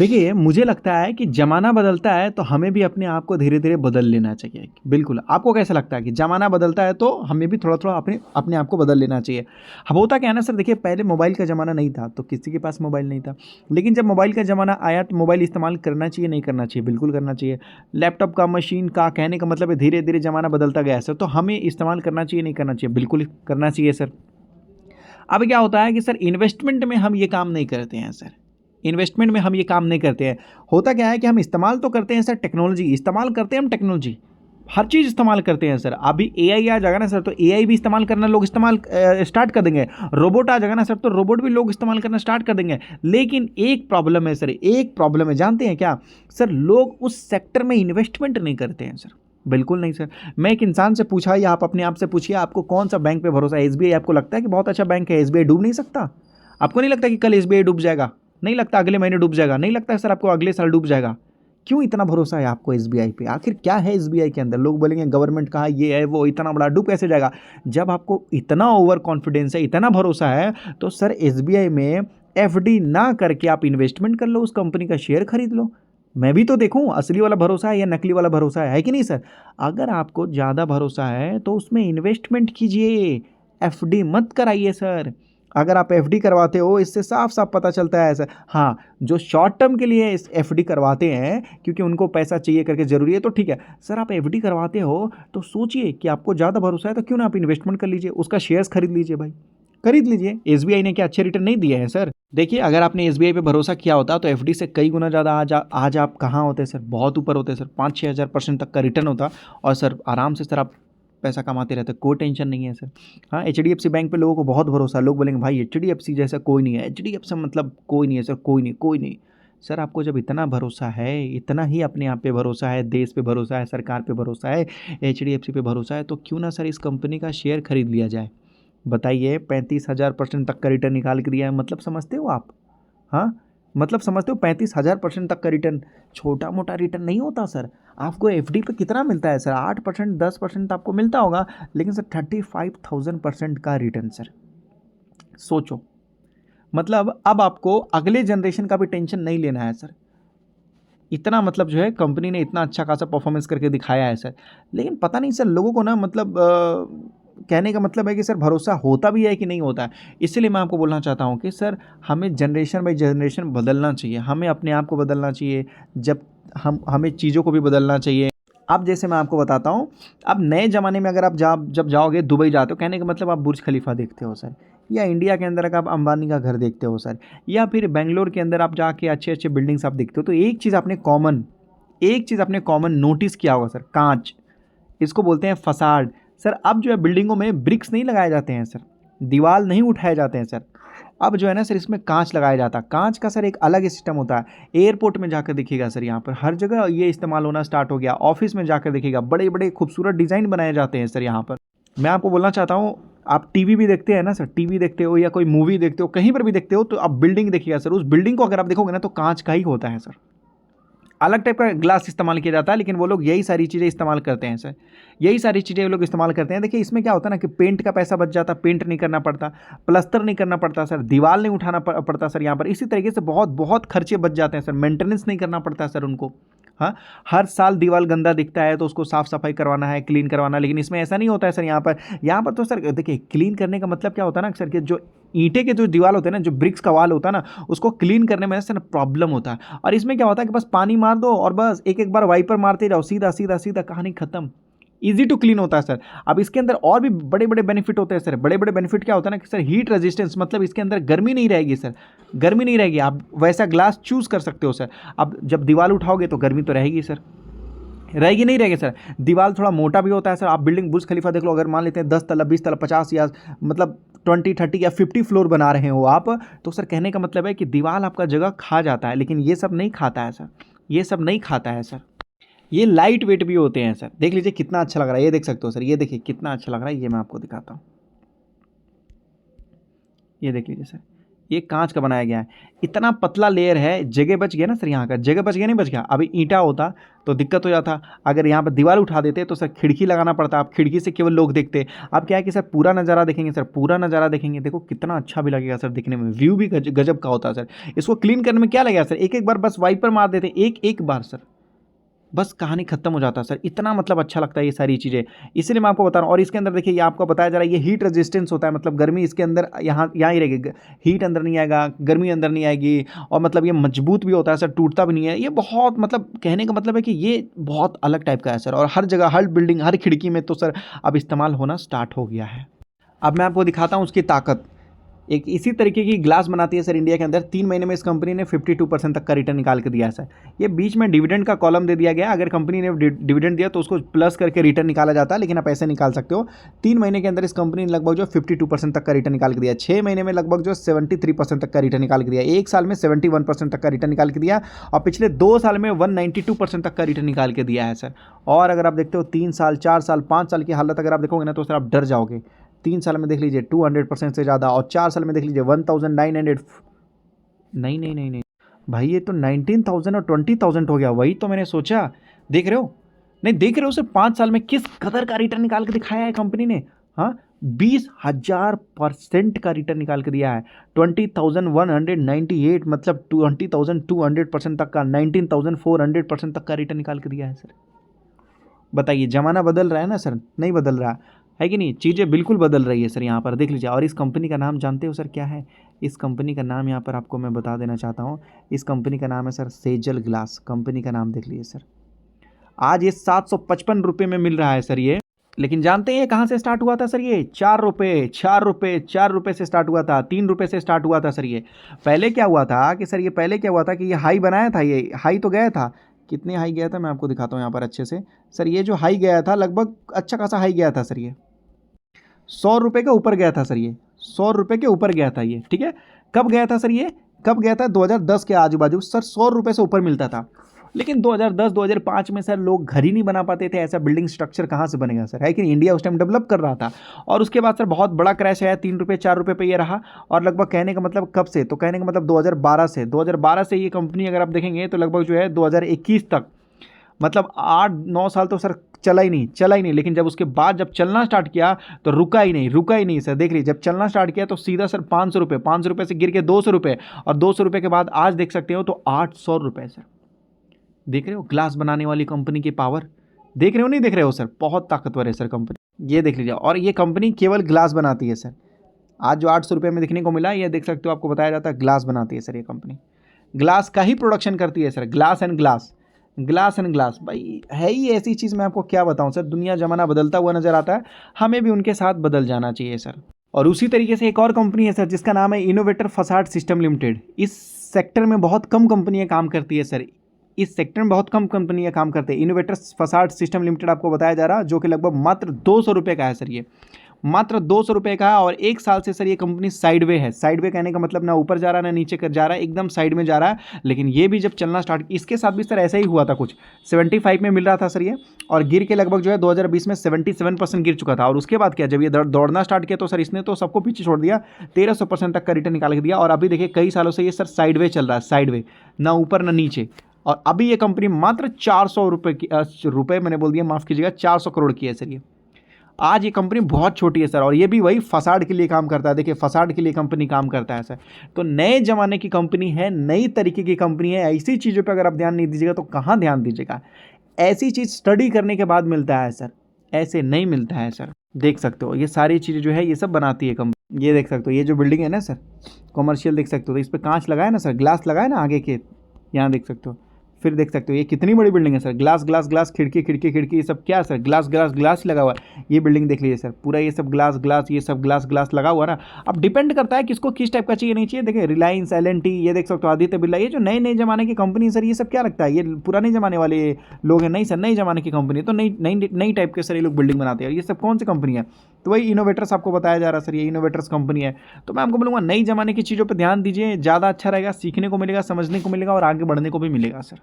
देखिए, मुझे लगता है कि ज़माना बदलता है तो हमें भी अपने आप को धीरे-धीरे बदल लेना चाहिए। बिल्कुल, आपको कैसा लगता है कि ज़माना बदलता है तो हमें भी थोड़ा-थोड़ा अपने अपने आप को बदल लेना चाहिए? अब होता क्या है ना सर, देखिए पहले मोबाइल का ज़माना नहीं था, तो किसी के पास मोबाइल नहीं था। लेकिन जब मोबाइल का ज़माना आया तो मोबाइल इस्तेमाल करना चाहिए, नहीं करना चाहिए? बिल्कुल करना चाहिए। लैपटॉप का, मशीन का, कहने का मतलब है धीरे-धीरे ज़माना बदलता गया है सर, तो हमें इस्तेमाल करना चाहिए, नहीं करना चाहिए? बिल्कुल करना चाहिए सर। अब क्या होता है कि सर इन्वेस्टमेंट में हम ये काम नहीं करते हैं सर। इन्वेस्टमेंट में हम ये काम नहीं करते हैं। होता क्या है कि हम इस्तेमाल तो करते हैं सर टेक्नोलॉजी, इस्तेमाल करते हैं हम टेक्नोलॉजी। हर चीज़ इस्तेमाल करते हैं सर। अभी एआई आ जाएगा ना सर, तो एआई भी इस्तेमाल करना लोग स्टार्ट कर देंगे। रोबोट आ जाएगा ना सर, तो रोबोट भी लोग इस्तेमाल करना स्टार्ट कर देंगे। लेकिन एक प्रॉब्लम है सर, एक प्रॉब्लम है, जानते हैं क्या? सर लोग उस सेक्टर में इन्वेस्टमेंट नहीं करते हैं सर। बिल्कुल नहीं सर। मैं एक इंसान से पूछा या आप अपने आप से पूछिए, आपको कौन सा बैंक पे भरोसा है? एसबीआई आपको लगता है कि बहुत अच्छा बैंक है, एसबीआई डूब नहीं सकता? आपको नहीं लगता कि कल एसबीआई डूब जाएगा? नहीं लगता अगले महीने डूब जाएगा? नहीं लगता है सर आपको अगले साल डूब जाएगा? क्यों इतना भरोसा है आपको एसबीआई पे? आखिर क्या है एसबीआई के अंदर? लोग बोलेंगे गवर्नमेंट का है, ये है, वो, इतना बड़ा डूब कैसे जाएगा? जब आपको इतना ओवर कॉन्फिडेंस है, इतना भरोसा है, तो सर एसबीआई में एफडी ना करके आप इन्वेस्टमेंट कर लो, उस कंपनी का शेयर खरीद लो। मैं भी तो देखूं असली वाला भरोसा है या नकली वाला भरोसा है कि नहीं सर? अगर आपको ज़्यादा भरोसा है तो उसमें इन्वेस्टमेंट कीजिए, एफडी मत कराइए सर। अगर आप एफडी करवाते हो, इससे साफ साफ पता चलता है सर। हाँ, जो शॉर्ट टर्म के लिए इस एफडी करवाते हैं क्योंकि उनको पैसा चाहिए करके ज़रूरी है, तो ठीक है सर। आप एफडी करवाते हो तो सोचिए कि आपको ज़्यादा भरोसा है तो क्यों ना आप इन्वेस्टमेंट कर लीजिए, उसका शेयर्स खरीद लीजिए भाई, खरीद लीजिए। एसबीआई ने क्या अच्छे रिटर्न नहीं दिए हैं सर? देखिए, अगर आपने एसबीआई पे भरोसा किया होता तो एफडी से कई गुना ज़्यादा आज आप कहाँ होते सर? बहुत ऊपर होते सर, 5-6 हज़ार% तक का रिटर्न होता और सर आराम से सर आप पैसा कमाते रहते, कोई टेंशन नहीं है सर। हाँ, एचडीएफसी बैंक पे लोगों को बहुत भरोसा है। लोग बोलेंगे भाई एचडीएफसी जैसा कोई नहीं है, एचडीएफसी मतलब कोई नहीं है सर, कोई नहीं, कोई नहीं। सर आपको जब इतना भरोसा है, इतना ही अपने आप पे भरोसा है, देश पे भरोसा है, सरकार पे भरोसा है, एचडीएफसी पे भरोसा है, तो क्यों ना सर इस कंपनी का शेयर खरीद लिया जाए? बताइए, 35,000% तक का रिटर्न निकाल के दिया है, मतलब समझते हो आप? हाँ, मतलब समझते हो 35,000% तक का रिटर्न छोटा मोटा रिटर्न नहीं होता सर। आपको एफडी पे कितना मिलता है सर? 8%, 10% आपको मिलता होगा, लेकिन सर 35,000% का रिटर्न सर। सोचो, मतलब अब आपको अगले जनरेशन का भी टेंशन नहीं लेना है सर। इतना मतलब जो है कंपनी ने इतना अच्छा खासा परफॉर्मेंस करके दिखाया है सर। लेकिन पता नहीं सर लोगों को ना, मतलब कहने का मतलब है कि सर भरोसा होता भी है कि नहीं होता है। इसीलिए मैं आपको बोलना चाहता हूँ कि सर हमें जनरेशन बाई जनरेशन बदलना चाहिए, हमें अपने आप को बदलना चाहिए। जब हमें चीज़ों को भी बदलना चाहिए। अब जैसे मैं आपको बताता हूँ, अब नए ज़माने में अगर आप जब जाओगे दुबई जाते हो, कहने का मतलब आप बुर्ज खलीफा देखते हो सर, या इंडिया के अंदर अगर आप अंबानी का घर देखते हो सर, या फिर बेंगलोर के अंदर आप जाके अच्छे अच्छे बिल्डिंग्स आप देखते हो, तो एक चीज़ आपने कॉमन नोटिस किया होगा सर, कांच। इसको बोलते हैं फसाड। सर अब जो है बिल्डिंगों में ब्रिक्स नहीं लगाए जाते हैं सर, दीवार नहीं उठाए जाते हैं सर। अब जो है ना सर इसमें कांच लगाया जाता है। कांच का सर एक अलग ही सिस्टम होता है। एयरपोर्ट में जाकर देखिएगा सर, यहाँ पर हर जगह ये इस्तेमाल होना स्टार्ट हो गया। ऑफिस में जाकर देखिएगा, बड़े बड़े खूबसूरत डिज़ाइन बनाए जाते हैं सर यहाँ पर। मैं आपको बोलना चाहता हूँ, आप टीवी भी देखते हैं ना सर, टीवी देखते हो या कोई मूवी देखते हो, कहीं पर भी देखते हो, तो आप बिल्डिंग देखिएगा सर, उस बिल्डिंग को अगर आप देखोगे ना तो कांच का ही होता है सर। अलग टाइप का ग्लास इस्तेमाल किया जाता है, लेकिन वो लोग यही सारी चीज़ें इस्तेमाल करते हैं सर। यही सारी चीज़ें वो लोग इस्तेमाल करते हैं। देखिए इसमें क्या होता है ना कि पेंट का पैसा बच जाता, पेंट नहीं करना पड़ता, प्लस्तर नहीं करना पड़ता सर, दीवार नहीं उठाना पड़ता सर यहाँ पर। इसी तरीके से बहुत बहुत खर्चे बच जाते हैं सर, मेंटेनेंस नहीं करना पड़ता सर उनको। हाँ, हर साल दीवार गंदा दिखता है तो उसको साफ सफाई करवाना है, क्लीन करवाना है, लेकिन इसमें ऐसा नहीं होता है सर। यहाँ पर तो सर देखिए, क्लीन करने का मतलब क्या होता है ना सर, कि जो ईंटे के जो दीवार होते हैं ना, जो ब्रिक्स का वाल होता है ना, उसको क्लीन करने में सर प्रॉब्लम होता है। और इसमें क्या होता है कि बस पानी मार दो और बस एक एक बार वाइपर मारते जाओ, सीधा सीधा सीधा, कहानी खत्म। ईजी टू क्लीन होता है सर। अब इसके अंदर और भी बड़े बड़े बेनिफिट होते हैं सर। बड़े बड़े बेनिफिट क्या होता है ना कि सर हीट रेजिस्टेंस, मतलब इसके अंदर गर्मी नहीं रहेगी सर, गर्मी नहीं रहेगी। आप वैसा ग्लास चूज कर सकते हो सर। अब जब दीवार उठाओगे तो गर्मी तो रहेगी सर, रहेगी नहीं रहेगी सर। दीवार थोड़ा मोटा भी होता है सर। आप बिल्डिंग बुर्ज खलीफा देख लो, अगर मान लेते हैं 10 तला, 20 तला, 50 या मतलब 20, 30 या 50 फ्लोर बना रहे हो आप, तो सर कहने का मतलब है कि दीवार आपका जगह खा जाता है, लेकिन ये सब नहीं खाता है सर, ये सब नहीं खाता है सर। ये लाइट वेट भी होते हैं सर। देख लीजिए कितना अच्छा लग रहा है, ये देख सकते हो सर, ये देखिए कितना अच्छा लग रहा है। ये मैं आपको दिखाता हूँ, ये देख लीजिए सर, ये कांच का बनाया गया है, इतना पतला लेयर है, जगह बच गया ना सर, यहाँ का जगह बच गया नहीं बच गया। अभी ईंटा होता तो दिक्कत हो जाता, अगर यहाँ पर दीवार उठा देते तो सर खिड़की लगाना पड़ता, आप खिड़की से केवल लोग देखते। आप क्या है कि सर पूरा नज़ारा देखेंगे सर, पूरा नज़ारा देखेंगे, देखो कितना अच्छा भी लगेगा सर दिखने में, व्यू भी गजब का होता है सर। इसको क्लीन करने में क्या लगेगा सर, एक एक बार बस वाइपर मार देते, एक एक बार सर, बस कहानी खत्म हो जाता है सर। इतना मतलब अच्छा लगता है ये सारी चीज़ें, इसलिए मैं आपको बता रहा हूँ। और इसके अंदर देखिए ये आपको बताया जा रहा है, ये हीट रेजिस्टेंस होता है, मतलब गर्मी इसके अंदर यहाँ ही रहेगी, हीट अंदर नहीं आएगा, गर्मी अंदर नहीं आएगी, और मतलब ये मजबूत भी होता है सर, टूटता भी नहीं है। ये बहुत मतलब कहने का मतलब है कि ये बहुत अलग टाइप का है सर, और हर जगह, हर बिल्डिंग, हर खिड़की में तो सर अब इस्तेमाल होना स्टार्ट हो गया है। अब मैं आपको दिखाता हूँ उसकी ताकत। एक इसी तरीके की ग्लास बनाती है सर इंडिया के अंदर। 3 महीने में इस कंपनी ने 52% तक का रिटर्न निकाल के दिया है सर। ये बीच में डिविडेंड का कॉलम दे दिया गया, अगर कंपनी ने डिविडेंड दिया तो उसको प्लस करके रिटर्न निकाला जाता है, लेकिन आप ऐसे निकाल सकते हो। 3 महीने के अंदर इस कंपनी ने लगभग जो 52% तक का रिटर्न निकाल के दिया, 6 महीने में लगभग जो 73% तक का रिटर्न निकाल के दिया, 1 साल में 71% तक का रिटर्न निकाल के दिया, और पिछले 2 साल में 192% तक का रिटर्न निकाल के दिया है सर। और अगर आप देखते हो 3 साल, 4 साल, 5 साल की हालत अगर आप देखोगे ना तो सर आप डर जाओगे। 3 साल में देख लीजिए 200% से ज़्यादा, और 4 साल में देख लीजिए 1900। नहीं भाई, ये तो 19,000 और 20,000 हो गया। वही तो मैंने सोचा, देख रहे हो, नहीं देख रहे हो सर 5 साल में किस कदर का रिटर्न निकाल के दिखाया है कंपनी ने। हाँ, 20,000% का रिटर्न निकाल के दिया है। 20,198 मतलब 20,200% तक का, 19,400% तक का रिटर्न निकाल के दिया है सर। बताइए, ज़माना बदल रहा है ना सर, नहीं बदल रहा है कि नहीं? चीज़ें बिल्कुल बदल रही है सर, यहाँ पर देख लीजिए। और इस कंपनी का नाम जानते हो सर क्या है? इस कंपनी का नाम यहाँ पर आपको मैं बता देना चाहता हूँ। इस कंपनी का नाम है सर सेजल ग्लास। कंपनी का नाम देख लीजिए सर। आज ये 755 रुपये में मिल रहा है सर ये। लेकिन जानते हैं ये कहाँ से स्टार्ट हुआ था सर? ये 4 रुपये, 4 रुपये, 4 रुपये से स्टार्ट हुआ था, 3 रुपये से स्टार्ट हुआ था सर ये। पहले क्या हुआ था कि सर, ये पहले क्या हुआ था कि ये हाई बनाया था, ये हाई तो गया था। कितने हाई गया था मैं आपको दिखाता हूँ यहाँ पर अच्छे से सर। ये जो हाई गया था लगभग अच्छा खासा हाई गया था सर, ये 100 रुपये के ऊपर गया था सर, ये 100 रुपये के ऊपर गया था ये, ठीक है। कब गया था सर? ये कब गया था? 2010 के आजू बाजू सर 100 रुपये से ऊपर मिलता था। लेकिन 2010-2005 में सर लोग घर ही नहीं बना पाते थे, ऐसा बिल्डिंग स्ट्रक्चर कहाँ से बनेगा सर, है कि नहीं? इंडिया उस टाइम डेवलप कर रहा था। और उसके बाद सर बहुत बड़ा क्रैश आया, 3 रुपये 4 रुपये पे ये रहा। और लगभग कहने का मतलब कब से, तो कहने का मतलब 2012 से ये कंपनी अगर आप देखेंगे तो लगभग जो है 2021 तक, मतलब 8-9 साल तो सर चला ही नहीं। लेकिन जब उसके बाद जब चलना स्टार्ट किया तो रुका ही नहीं सर। देख लीजिए, जब चलना स्टार्ट किया तो सीधा सर 500 रुपये से गिर के 200 रुपये, और 200 रुपये के बाद आज देख सकते हो तो 800 रुपये सर। देख रहे हो ग्लास बनाने वाली कंपनी की पावर? देख रहे हो, नहीं देख रहे हो सर? बहुत ताकतवर है सर कंपनी, ये देख लीजिए। और ये कंपनी केवल ग्लास बनाती है सर। आज जो 800 रुपये में देखने को मिला, ये देख सकते हो, आपको बताया जाता है ग्लास बनाती है सर ये कंपनी। ग्लास का ही प्रोडक्शन करती है सर, ग्लास एंड ग्लास भाई है ही ऐसी चीज़। मैं आपको क्या बताऊं सर, दुनिया ज़माना बदलता हुआ नज़र आता है, हमें भी उनके साथ बदल जाना चाहिए सर। और उसी तरीके से एक और कंपनी है सर जिसका नाम है इनोवेटर फसाड सिस्टम लिमिटेड। इस सेक्टर में बहुत कम कंपनियां काम करती है सर, इस सेक्टर में बहुत कम कंपनियां काम करते हैं। इनोवेटर फसाड सिस्टम लिमिटेड आपको बताया जा रहा, जो कि लगभग मात्र 200 रुपये का है सर, ये मात्र 200 रुपये का है। और 1 साल से सर ये कंपनी साइडवे है। साइडवे कहने का मतलब ना ऊपर जा रहा है ना नीचे कर जा रहा है, एकदम साइड में जा रहा है। लेकिन ये भी जब चलना स्टार्ट, इसके साथ भी सर ऐसा ही हुआ था, कुछ 75 में मिल रहा था सर ये, और गिर के लगभग जो है 2020 में 77% गिर चुका था। और उसके बाद क्या, जब ये दौड़ना स्टार्ट किया तो सर इसने तो सबको पीछे छोड़ दिया, 1300% तक का रिटर्न निकाल के दिया। और अभी देखिए कई सालों से ये सर साइडवे चल रहा है, साइडवे, ना ऊपर ना नीचे। और अभी ये कंपनी मात्र 400 रुपये मैंने बोल दिया, माफ़ कीजिएगा, 400 करोड़ की है सर ये। आज ये कंपनी बहुत छोटी है सर, और ये भी वही फसाड के लिए काम करता है। देखिए फसाड के लिए कंपनी काम करता है सर। तो नए ज़माने की कंपनी है, नई तरीके की कंपनी है। ऐसी चीज़ों पे अगर आप ध्यान नहीं दीजिएगा तो कहाँ ध्यान दीजिएगा? ऐसी चीज़ स्टडी करने के बाद मिलता है सर, ऐसे नहीं मिलता है सर। देख सकते हो ये सारी चीज़ें जो है ये सब बनाती है कंपनी। ये देख सकते हो, ये जो बिल्डिंग है ना सर कॉमर्शियल, देख सकते हो, तो इस पर कांच लगा है ना सर, ग्लास लगा है ना आगे के, यहाँ देख सकते हो। फिर देख सकते हो ये कितनी बड़ी बिल्डिंग है सर, ग्लास, खिड़की, ये सब क्या है सर? ग्लास ही लगा हुआ है। ये बिल्डिंग देख लीजिए सर, पूरा ये सब ग्लास, ये सब ग्लास लगा हुआ है ना। अब डिपेंड करता है किसको किस टाइप का चाहिए, नहीं चाहिए। देखिए रिलायंस, LNT, ये देख सकते हो, आदित्य बिरला, ये जो नए ज़माने की कंपनी है सर, ये सब क्या लगता है, ये पुराने ज़माने वाले लोग हैं? नहीं सर, नई ज़माने की कंपनी है, तो नई टाइप के सर ये लोग बिल्डिंग बनाते हैं। ये सब कौन सी कंपनी है? तो वही इनोवेटर्स आपको बताया जा रहा है सर, ये इनोवेटर्स कंपनी है। तो मैं आपको बोलूँगा नई ज़माने की चीज़ों पर ध्यान दीजिए, ज़्यादा अच्छा रहेगा, सीखने को मिलेगा, समझने को मिलेगा, और आगे बढ़ने को भी मिलेगा सर।